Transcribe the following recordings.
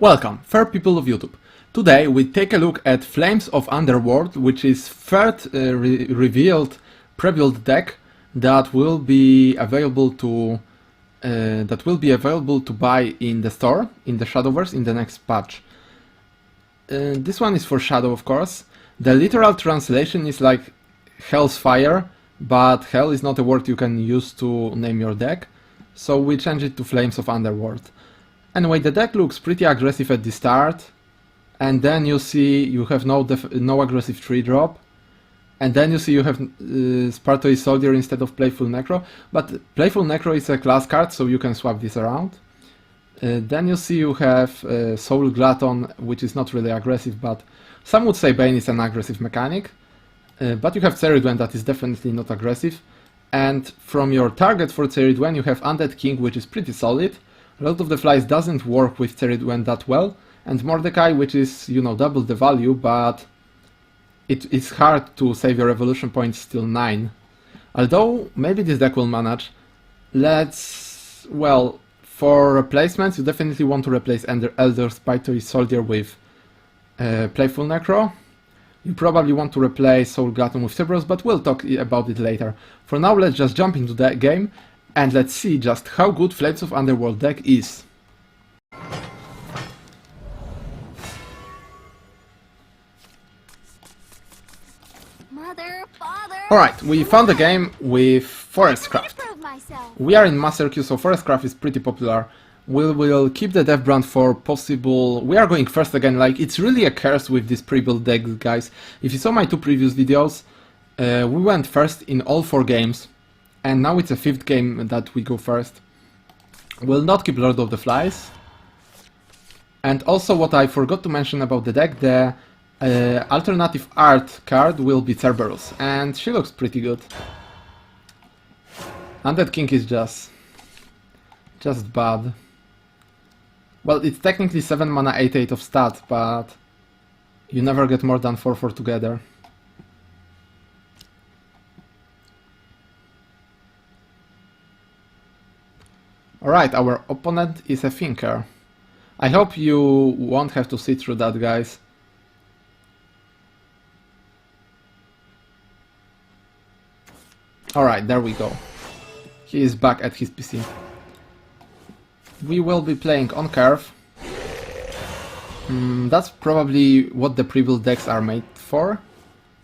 Welcome, fair people of YouTube. Today we take a look at Flames of Underworld, which is third revealed prebuild deck that will be available to buy in the store, in the Shadowverse, in the next patch. This one is for Shadow, of course. The literal translation is like Hell's Fire, but Hell is not a word you can use to name your deck, so we change it to Flames of Underworld. Anyway, the deck looks pretty aggressive at the start, and then you see you have no aggressive 3-drop, and then you see you have Spartoid Soldier instead of Playful Necro, but Playful Necro is a class card, so you can swap this around. Then you see you have Soul Glutton, which is not really aggressive, but some would say Bane is an aggressive mechanic. But you have Ceridwen that is definitely not aggressive, and from your target for Ceridwen you have Undead King, which is pretty solid. Lord of the Flies doesn't work with Ceridwen that well, and Mordecai, which is, you know, double the value, but it's hard to save your evolution points till 9. Although, maybe this deck will manage. Well, for replacements, you definitely want to replace Elder Spartoid Soldier with Playful Necro. You probably want to replace Soul Glutton with Cerberus, but we'll talk about it later. For now, let's just jump into the game, and let's see just how good Flames of Underworld deck is. Alright, we found a game with Forestcraft. We are in Master Queue, so Forestcraft is pretty popular. We will keep the dev brand for possible... We are going first again, like, it's really a curse with this pre-build deck, guys. If you saw my 2 previous videos, we went first in all 4 games, and now it's a 5th game that we go first. We'll not keep Lord of the Flies. And also what I forgot to mention about the deck, the alternative art card will be Cerberus, and she looks pretty good. Undead King is just bad. Well, it's technically 7 mana 8/8 of stat, but you never get more than 4/4 together. Alright, our opponent is a thinker. I hope you won't have to sit through that, guys. Alright, there we go. He is back at his PC. We will be playing on curve. That's probably what the pre-build decks are made for.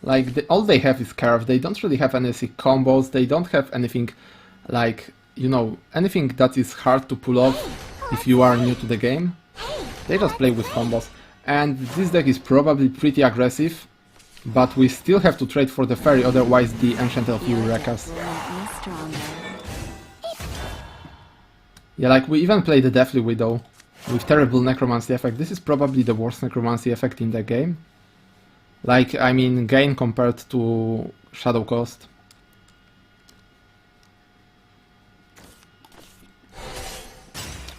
Like, all they have is curve. They don't really have any combos. They don't have anything like, you know, anything that is hard to pull off if you are new to the game. They just play with combos. And this deck is probably pretty aggressive, but we still have to trade for the fairy, otherwise the Ancient Elf will wreck us. Yeah, like, we even play the Deathly Widow with terrible necromancy effect. This is probably the worst necromancy effect in the game. Like, I mean, gain compared to Shadow Cost.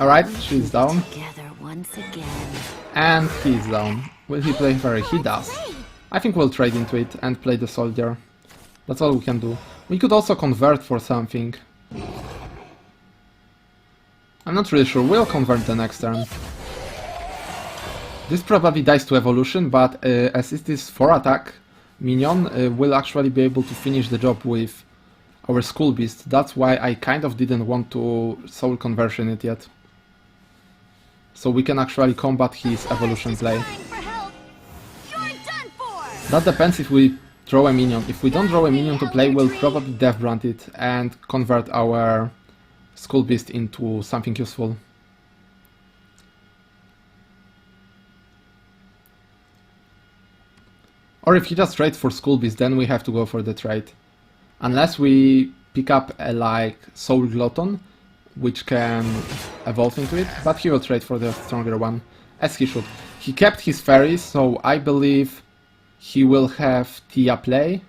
Alright, she's down. And he's down. Will he play fairy? He does. I think we'll trade into it and play the soldier. That's all we can do. We could also convert for something. I'm not really sure. We'll convert the next turn. This probably dies to evolution, but as it is 4 attack minion, we'll actually be able to finish the job with our Skull Beast. That's why I kind of didn't want to soul conversion it yet. So we can actually combat his evolution play. That depends if we draw a minion. If we don't draw a minion to play, we'll probably death brand it and convert our Skull Beast into something useful. Or if he just trades for Skull Beast, then we have to go for the trade. Unless we pick up a like Soul Glutton, which can evolve into it, but he will trade for the stronger one, as he should. He kept his fairies, so I believe he will have Tia play.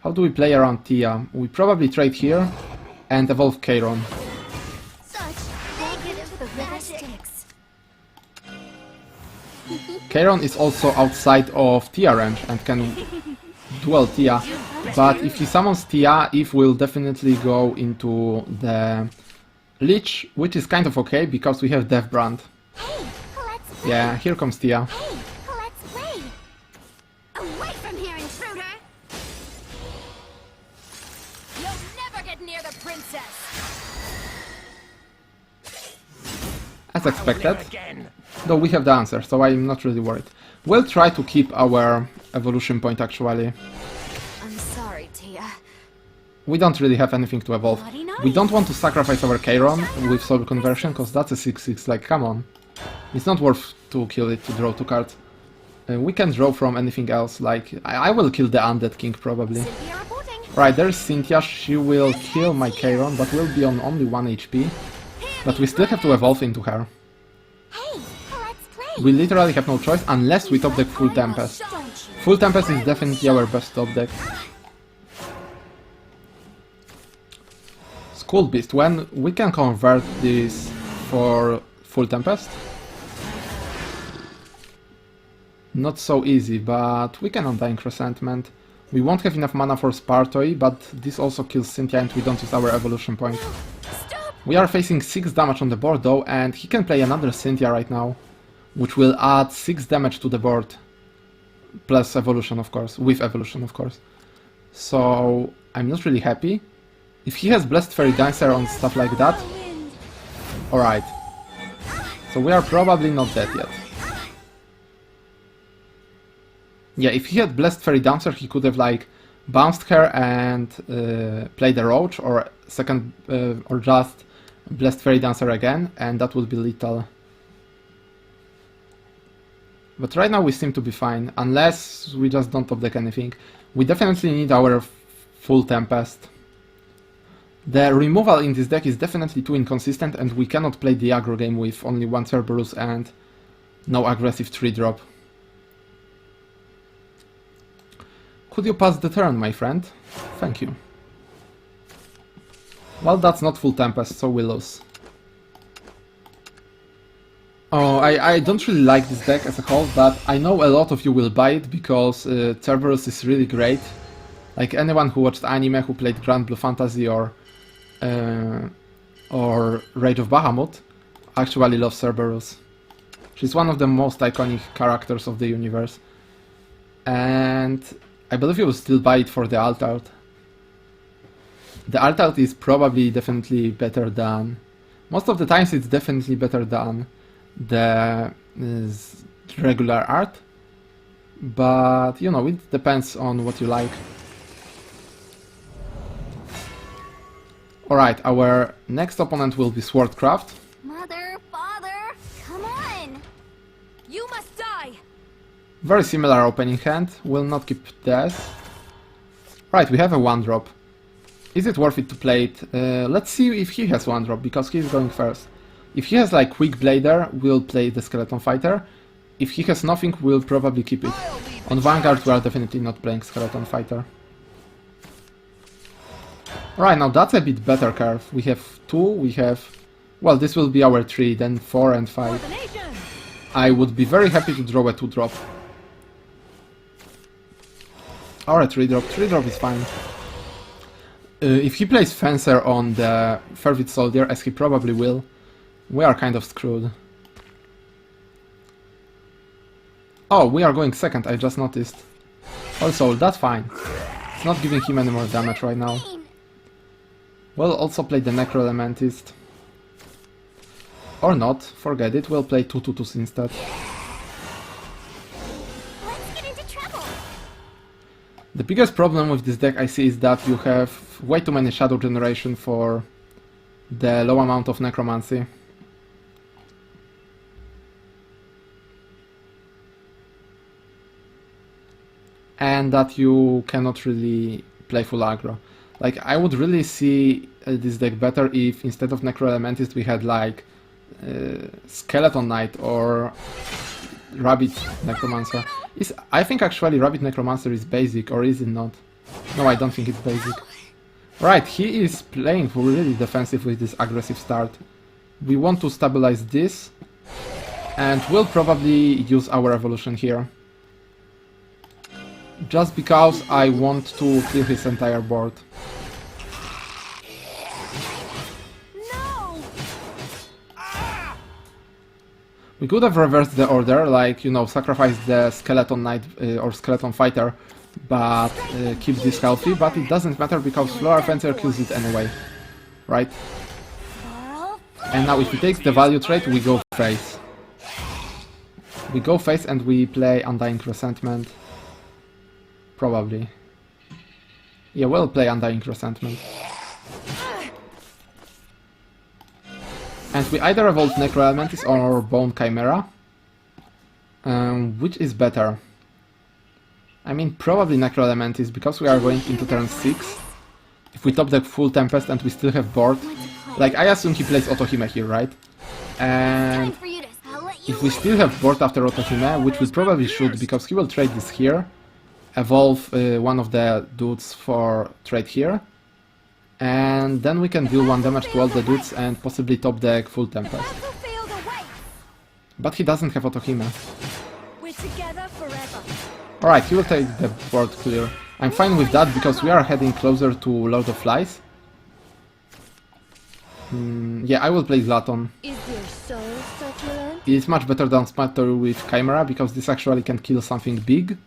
How do we play around Tia? We probably trade here and evolve Chiron. Chiron is also outside of Tia range and can dual Tia, but if he summons Tia, Eve will definitely go into the Lich, which is kind of okay because we have Death Brand. Yeah, here comes Tia. Hey, let's play. Away from here, intruder. You'll never get near the princess. As expected. Though we have the answer, so I'm not really worried. We'll try to keep our evolution point actually. I'm sorry, Tia. We don't really have anything to evolve. Naughty, naughty. We don't want to sacrifice our Chiron with soul conversion, because that's a 6/6, like come on. It's not worth to kill it to draw 2 cards. We can draw from anything else, like I will kill the Undead King probably. Cynthia reporting. Right, there's Cynthia, she will kill my Chiron, but will be on only 1 HP. But we still have to evolve into her. Hey, let's play. We literally have no choice unless we top deck Full Tempest. Don't you? Full Tempest is definitely our best top deck. Skull Beast, when we can convert this for Full Tempest? Not so easy, but we can Undying Resentment. We won't have enough mana for Spartoi, but this also kills Cynthia and we don't use our evolution point. Stop. We are facing 6 damage on the board though, and he can play another Cynthia right now, which will add 6 damage to the board. Plus evolution, of course, with evolution, of course. So I'm not really happy. If he has Blessed Fairy Dancer on stuff like that, alright. So we are probably not dead yet. Yeah, if he had Blessed Fairy Dancer, he could have like bounced her and played a Roach, or second, or just Blessed Fairy Dancer again, and that would be lethal. But right now we seem to be fine, unless we just don't top deck anything. We definitely need our Full Tempest. The removal in this deck is definitely too inconsistent, and we cannot play the aggro game with only 1 Cerberus and no aggressive 3-drop. Could you pass the turn, my friend? Thank you. Well, that's not Full Tempest, so we lose. Oh, I don't really like this deck as a whole, but I know a lot of you will buy it because Cerberus is really great. Like anyone who watched anime, who played Grand Blue Fantasy or Rage of Bahamut, actually loves Cerberus. She's one of the most iconic characters of the universe. And I believe you will still buy it for the alt art. The alt art is probably definitely better than... Most of the times it's definitely better than the regular art. But, you know, it depends on what you like. Alright, our next opponent will be Swordcraft. Mother, father, come on. You must die. Very similar opening hand, will not keep this. Right, we have a 1-drop. Is it worth it to play it? Let's see if he has 1-drop, because he's going first. If he has like Quick Blader, we'll play the Skeleton Fighter. If he has nothing, we'll probably keep it. On Vanguard, we are definitely not playing Skeleton Fighter. Right, now that's a bit better curve. We have 2, we have... Well, this will be our 3, then 4 and 5. I would be very happy to draw a 2-drop. Or a 3-drop. 3-drop is fine. If he plays Fencer on the Fervid Soldier, as he probably will, we are kind of screwed. Oh, we are going second, I just noticed. Also, that's fine. It's not giving him any more damage right now. We'll also play the Necroelementist. Or not, forget it, we'll play 2/2/2s instead. Let's get into trouble. The biggest problem with this deck I see is that you have way too many Shadow Generation for the low amount of Necromancy. And that you cannot really play full aggro. Like, I would really see this deck better if instead of Necroelementist we had like Skeleton Knight or Rabbit Necromancer. I think actually Rabbit Necromancer is basic, or is it not? No, I don't think it's basic. Right, he is playing really defensive with this aggressive start. We want to stabilize this, and we'll probably use our evolution here. Just because I want to clear his entire board. No. We could have reversed the order, like, you know, sacrifice the Skeleton Knight or Skeleton Fighter, but keep this healthy, but it doesn't matter because Floral Fencer kills it anyway, right? And now if he takes the value trait, we go face. We go face and we play Undying Resentment. Probably. Yeah, we'll play Undying Resentment. And we either evolve Necroelementis or Bone Chimera. Which is better? I mean, probably Necroelementis, because we are going into turn 6. If we top the full Tempest and we still have board. Like, I assume he plays Otohime here, right? And if we still have board after Otohime, which we probably should, because he will trade this here, evolve one of the dudes for trade here, and then we can deal 1 damage to all the dudes and possibly top deck full Tempest. But he doesn't have Otohime. Alright, he will take the board clear. I'm fine with that because we are heading closer to Lord of Flies. Yeah, I will play Zlaton. Is your soul succulent? It's much better than Smattery with Chimera because this actually can kill something big.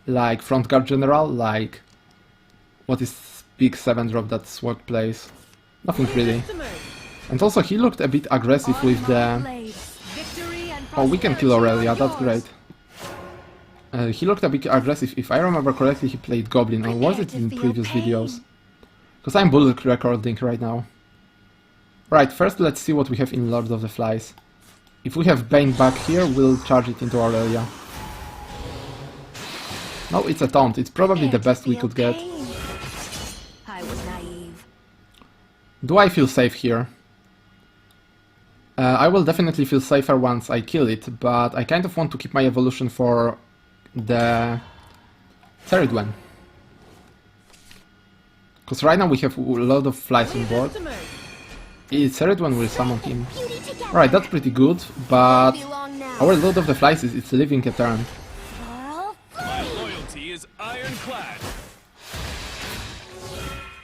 Like Front Guard General, like... What is big 7-drop that Sword plays? Nothing really. And also he looked a bit aggressive with the... Oh, we can kill Aurelia, that's great. He looked a bit aggressive. If I remember correctly, he played Goblin, or was it in previous videos? Because I'm bullet recording right now. Right, first let's see what we have in Lord of the Flies. If we have Bane back here, we'll charge it into Aurelia. No, it's a taunt. It's probably the best we could get. I was naive. Do I feel safe here? I will definitely feel safer once I kill it, but I kind of want to keep my evolution for the third one. Because right now we have a lot of flies on board. The third one will summon him. Alright, that's pretty good, but our Lord of the Flies is living a turn. My loyalty is ironclad.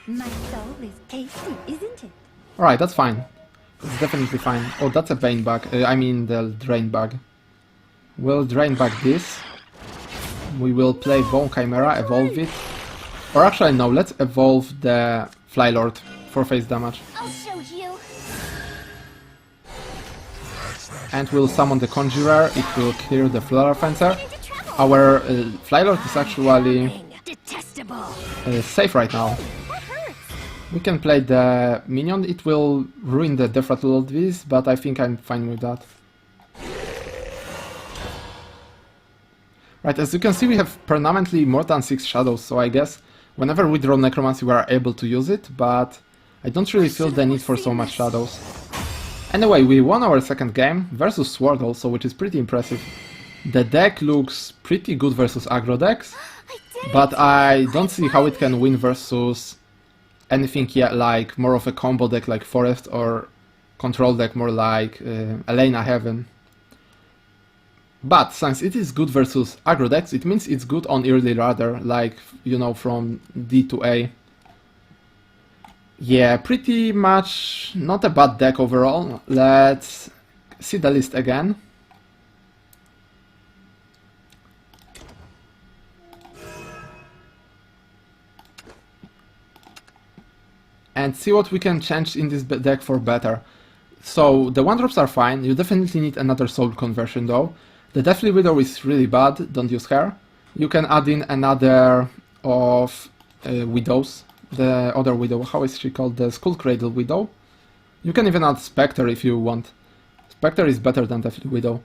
My soul is tasty, isn't it? Alright, that's fine. It's definitely fine. Oh, that's a Bane bug. I mean the Drain bug. We'll Drain bug this. We will play Bone Chimera, evolve it. Or actually no, let's evolve the Fly Lord for face damage. I'll show you. And we'll summon the Conjurer, it will clear the Floral Fencer. Our Fly Lord is actually Detestable. safe right now. We can play the minion, it will ruin the Death Rattle of this, but I think I'm fine with that. Right, as you can see we have permanently more than 6 shadows, so I guess whenever we draw Necromancy we are able to use it, but I don't really feel the need for so much shadows. Anyway, we won our second game, versus Sword also, which is pretty impressive. The deck looks pretty good versus aggro decks, but I don't see how it can win versus anything like more of a combo deck like Forest, or control deck more like Elena Heaven. But since it is good versus aggro decks, it means it's good on early ladder, like, you know, from D to A. Yeah, pretty much not a bad deck overall. Let's see the list again. And see what we can change in this deck for better. So the 1-drops are fine, you definitely need another soul conversion though. The Deathly Widow is really bad, don't use her. You can add in another of Widows. The other Widow, how is she called? The Skull Cradle Widow. You can even add Spectre if you want. Spectre is better than Deathly Widow.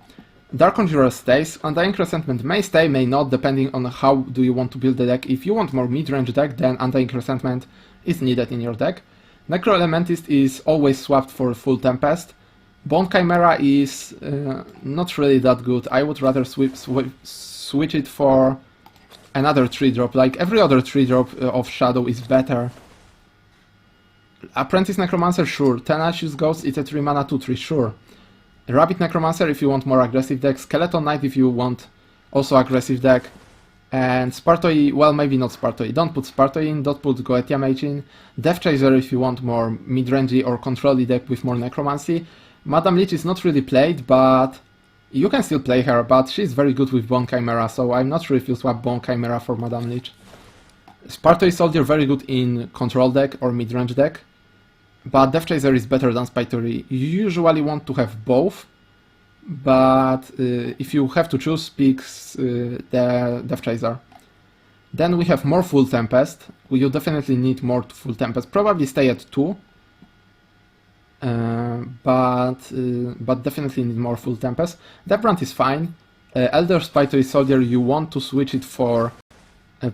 Dark Conjurer stays, Undying Resentment may stay, may not, depending on how do you want to build the deck. If you want more mid-range deck, then Undying Resentment is needed in your deck. Necroelementist is always swapped for full Tempest. Bone Chimera is not really that good. I would rather switch it for another 3-drop. Like every other 3-drop of Shadow is better. Apprentice Necromancer, sure. Tenacious Ghost, it's a 3-mana 2/3, sure. Rabbit Necromancer if you want more aggressive deck. Skeleton Knight if you want also aggressive deck. And Spartoi, well, maybe not Spartoi. Don't put Spartoi in, don't put Goetia Mage in. Death Chaser if you want more mid-rangey or control deck with more Necromancy. Madame Lich is not really played, but You can still play her, but she's very good with Bone Chimera, so I'm not sure if you swap Bone Chimera for Madame Lich. Spartoid Soldier very good in control deck or mid-range deck, but Death Chaser is better than Spitory. You usually want to have both, but if you have to choose, pick the Death Chaser. Then we have more Full Tempest. You definitely need more Full Tempest. Probably stay at 2, but definitely need more Full Tempest. Deathbrand is fine. Elder Spitory Soldier, you want to switch it for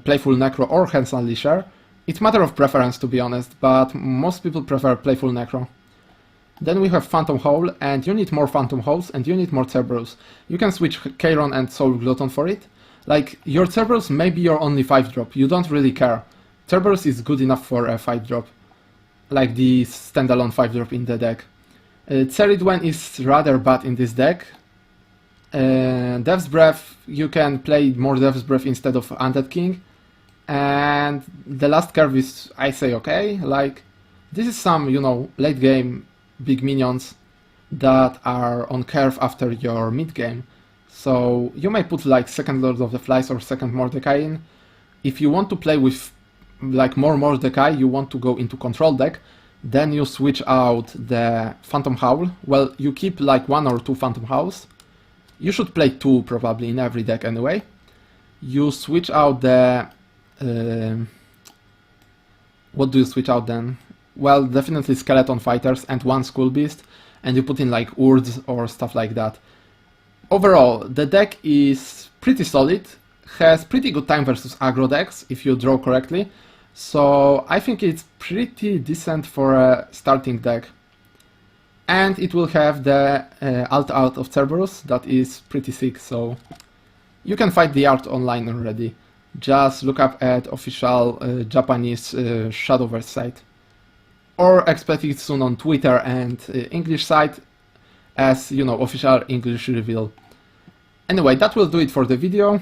Playful Necro or Hands Unleasher. It's a matter of preference, to be honest, but most people prefer Playful Necro. Then we have Phantom Hole, and you need more Phantom Holes, and you need more Cerberus. You can switch Chiron and Soul Glutton for it. Like, your Cerberus may be your only 5-drop, you don't really care. Cerberus is good enough for a 5-drop, like the standalone 5-drop in the deck. Ceridwen is rather bad in this deck. Death's Breath, you can play more Death's Breath instead of Undead King. And the last curve is, I say, okay. Like, this is some, you know, late game big minions that are on curve after your mid game. So you may put like second Lord of the Flies or second Mordecai in. If you want to play with like more Mordecai, you want to go into control deck, then you switch out the Phantom Howl. Well, you keep like 1 or 2 Phantom Howls. You should play 2 probably in every deck anyway. You switch out the... what do you switch out then? Well, definitely Skeleton Fighters and 1 Skull Beast, and you put in like Urds or stuff like that. Overall, the deck is pretty solid, has pretty good time versus aggro decks if you draw correctly, so I think it's pretty decent for a starting deck. And it will have the alt art of Cerberus that is pretty sick, so you can find the art online already. Just look up at official Japanese Shadowverse site. Or expect it soon on Twitter and English site as, you know, official English reveal. Anyway, that will do it for the video.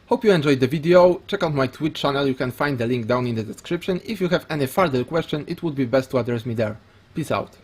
Hope you enjoyed the video. Check out my Twitch channel, you can find the link down in the description. If you have any further question, it would be best to address me there. Peace out.